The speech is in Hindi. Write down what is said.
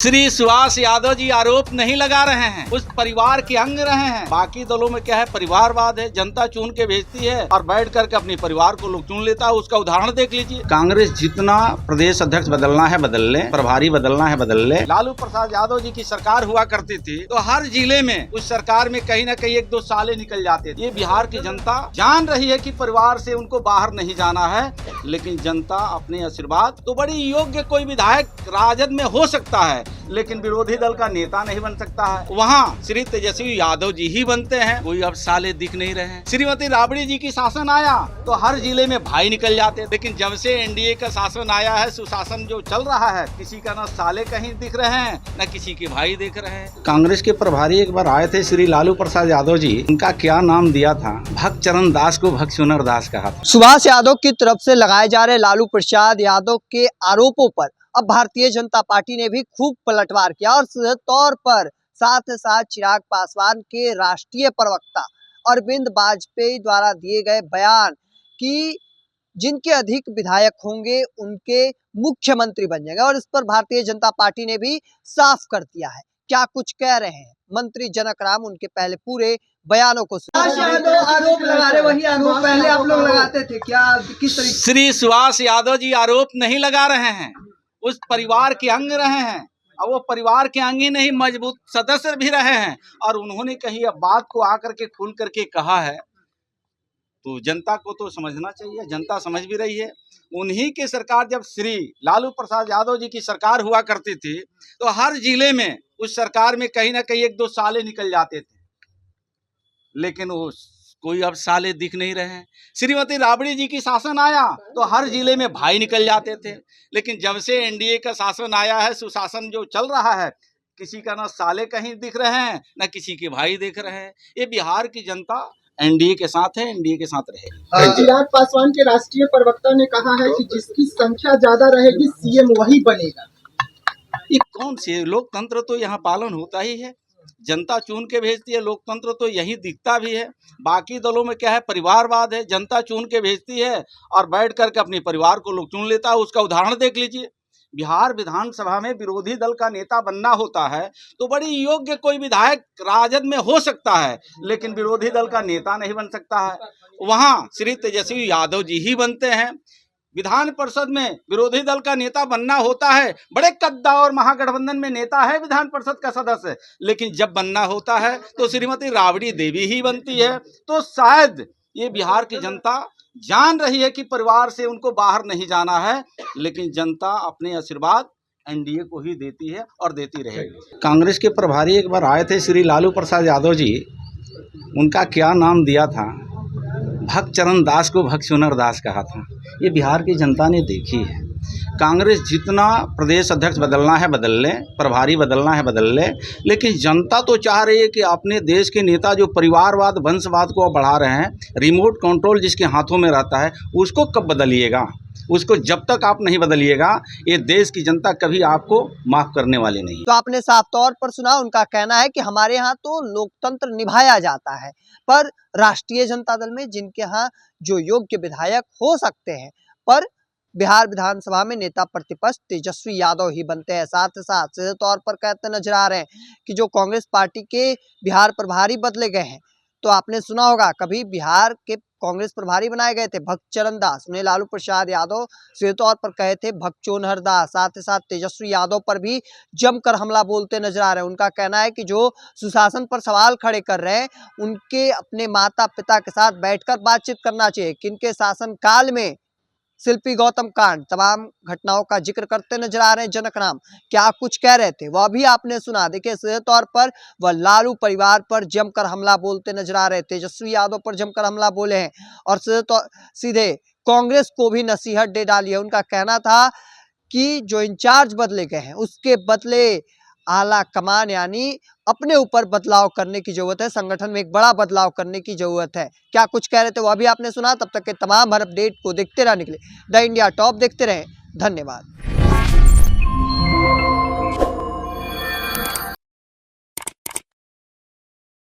श्री सुभाष यादव जी आरोप नहीं लगा रहे हैं, उस परिवार के अंग रहे हैं। बाकी दलों में क्या है, परिवारवाद है, जनता चुन के भेजती है और बैठ करके अपने परिवार को लोग चुन लेता है। उसका उदाहरण देख लीजिए। कांग्रेस जितना प्रदेश अध्यक्ष बदलना है बदल ले, प्रभारी बदलना है बदल ले। लालू प्रसाद यादव जी की सरकार हुआ करती थी तो हर जिले में उस सरकार में कहीं न कहीं 1-2 साले निकल जाते थे। ये बिहार की जनता जान रही है कि परिवार से उनको बाहर नहीं जाना है, लेकिन जनता अपने आशीर्वाद तो बड़ी योग्य कोई विधायक राजद में हो सकता है, लेकिन विरोधी दल का नेता नहीं बन सकता है। वहाँ श्री तेजस्वी यादव जी ही बनते हैं। कोई अब साले दिख नहीं रहे हैं। श्रीमती राबड़ी जी की शासन आया तो हर जिले में भाई निकल जाते, लेकिन जब से एनडीए का शासन आया है, सुशासन जो चल रहा है, किसी का न साले कहीं दिख रहे हैं न किसी के भाई दिख रहे हैं। कांग्रेस के प्रभारी एक बार आए थे श्री लालू प्रसाद यादव जी, उनका क्या नाम दिया था? भक्त चरण दास को भक्त चुनर दास कहा था। सुभाष यादव की तरफ से लगाए जा रहे लालू प्रसाद यादव के आरोपों पर अब भारतीय जनता पार्टी ने भी खूब पलटवार किया और सीधे तौर पर साथ चिराग पासवान के राष्ट्रीय प्रवक्ता अरविंद वाजपेयी द्वारा दिए गए बयान कि जिनके अधिक विधायक होंगे उनके मुख्यमंत्री बन जाएंगे, और इस पर भारतीय जनता पार्टी ने भी साफ कर दिया है। क्या कुछ कह रहे हैं मंत्री जनक राम, उनके पहले पूरे बयानों को आरोप लगा रहे, वही आरोप पहले आप लोग लगाते थे क्या? किस तरीके? श्री सुभाष यादव जी आरोप नहीं लगा रहे हैं, उस परिवार के अंग रहे हैं और वो परिवार के अंग ही नहीं, मजबूत सदस्य भी रहे हैं। और उन्होंने कहीं अब बात को आकर के खुल करके कहा है तो जनता को तो समझना चाहिए, जनता समझ भी रही है। उन्हीं की सरकार जब श्री लालू प्रसाद यादव जी की सरकार हुआ करती थी तो हर जिले में उस सरकार में कहीं ना कहीं 1-2 साले निकल जाते थे, लेकिन वो कोई अब साले दिख नहीं रहे हैं। श्रीमती राबड़ी जी की शासन आया तो हर जिले में भाई निकल जाते थे, लेकिन जब से एनडीए का शासन आया है, सुशासन जो चल रहा है, किसी का ना साले कहीं दिख रहे हैं न किसी के भाई दिख रहे हैं। ये बिहार की जनता एनडीए के साथ है, एनडीए के साथ रहेगी। चिराग पासवान के राष्ट्रीय प्रवक्ता ने कहा है कि जिसकी संख्या ज्यादा रहेगी सीएम वही बनेगा। ये कौन से लोकतंत्र तो यहाँ पालन होता ही है, जनता चुन के भेजती है, लोकतंत्र तो यही दिखता भी है। बाकी दलों में क्या है, परिवारवाद है, जनता चुन के भेजती है और बैठ करके अपने परिवार को लोग चुन लेता है। उसका उदाहरण देख लीजिए। बिहार विधानसभा में विरोधी दल का नेता बनना होता है तो बड़ी योग्य कोई विधायक राजद में हो सकता है, लेकिन विरोधी दल का नेता नहीं बन सकता है। वहाँ श्री तेजस्वी यादव जी ही बनते हैं। विधान परिषद में विरोधी दल का नेता बनना होता है, बड़े कद्दा और महागठबंधन में नेता है विधान परिषद का सदस्य, लेकिन जब बनना होता है तो श्रीमती राबड़ी देवी ही बनती है। तो शायद ये बिहार की जनता जान रही है कि परिवार से उनको बाहर नहीं जाना है, लेकिन जनता अपने आशीर्वाद एनडीए को ही देती है और देती रहेगी। कांग्रेस के प्रभारी एक बार आए थे श्री लालू प्रसाद यादव जी, उनका क्या नाम दिया था? भक्त चरण दास को भक्त चुनर दास कहा था। ये बिहार की जनता ने देखी है। कांग्रेस जितना प्रदेश अध्यक्ष बदलना है बदल ले, प्रभारी बदलना है बदल ले, लेकिन जनता तो चाह रही है कि अपने देश के नेता जो परिवारवाद वंशवाद को बढ़ा रहे हैं, रिमोट कंट्रोल जिसके हाथों में रहता है, उसको कब बदलिएगा? उसको जब तक आप नहीं बदलिएगा, ये देश की जनता कभी आपको माफ करने वाली नहीं। तो आपने साफ तौर पर सुना, उनका कहना है कि हमारे यहाँ तो लोकतंत्र निभाया जाता है, पर राष्ट्रीय जनता दल में जिनके यहाँ जो योग्य विधायक हो सकते हैं, पर बिहार विधानसभा में नेता प्रतिपक्ष तेजस्वी यादव ही बनते हैं। साथ सीधे तौर पर कहते नजर आ रहे हैं कि जो कांग्रेस पार्टी के बिहार प्रभारी बदले गए हैं, तो आपने सुना होगा कभी बिहार के कांग्रेस प्रभारी बनाए गए थे भक्त चरण दास, उन्हें लालू प्रसाद यादव सीधे तौर पर कहे थे भक्त चोनहर दास। साथ ही साथ तेजस्वी यादव पर भी जमकर हमला बोलते नजर आ रहे हैं। उनका कहना है कि जो सुशासन पर सवाल खड़े कर रहे हैं, उनके अपने माता पिता के साथ बैठकर बातचीत करना चाहिए। किनके शासन काल में शिल्पी गौतम कांड तमाम घटनाओं का जिक्र करते नजर आ रहे हैं जनक राम। क्या कुछ कह रहे थे वह भी आपने सुना। देखिए सीधे तौर पर वह लालू परिवार पर जमकर हमला बोलते नजर आ रहे, तेजस्वी यादव पर जमकर हमला बोले हैं और सीधे कांग्रेस को भी नसीहत दे डाली है। उनका कहना था कि जो इंचार्ज बदले गए हैं उसके बदले आला कमान यानी अपने ऊपर बदलाव करने की जरूरत है, संगठन में एक बड़ा बदलाव करने की जरूरत है। क्या कुछ कह रहे थे वह भी आपने सुना। तब तक के तमाम हर अपडेट को देखते रहने के लिए द इंडिया टॉप देखते रहें। धन्यवाद।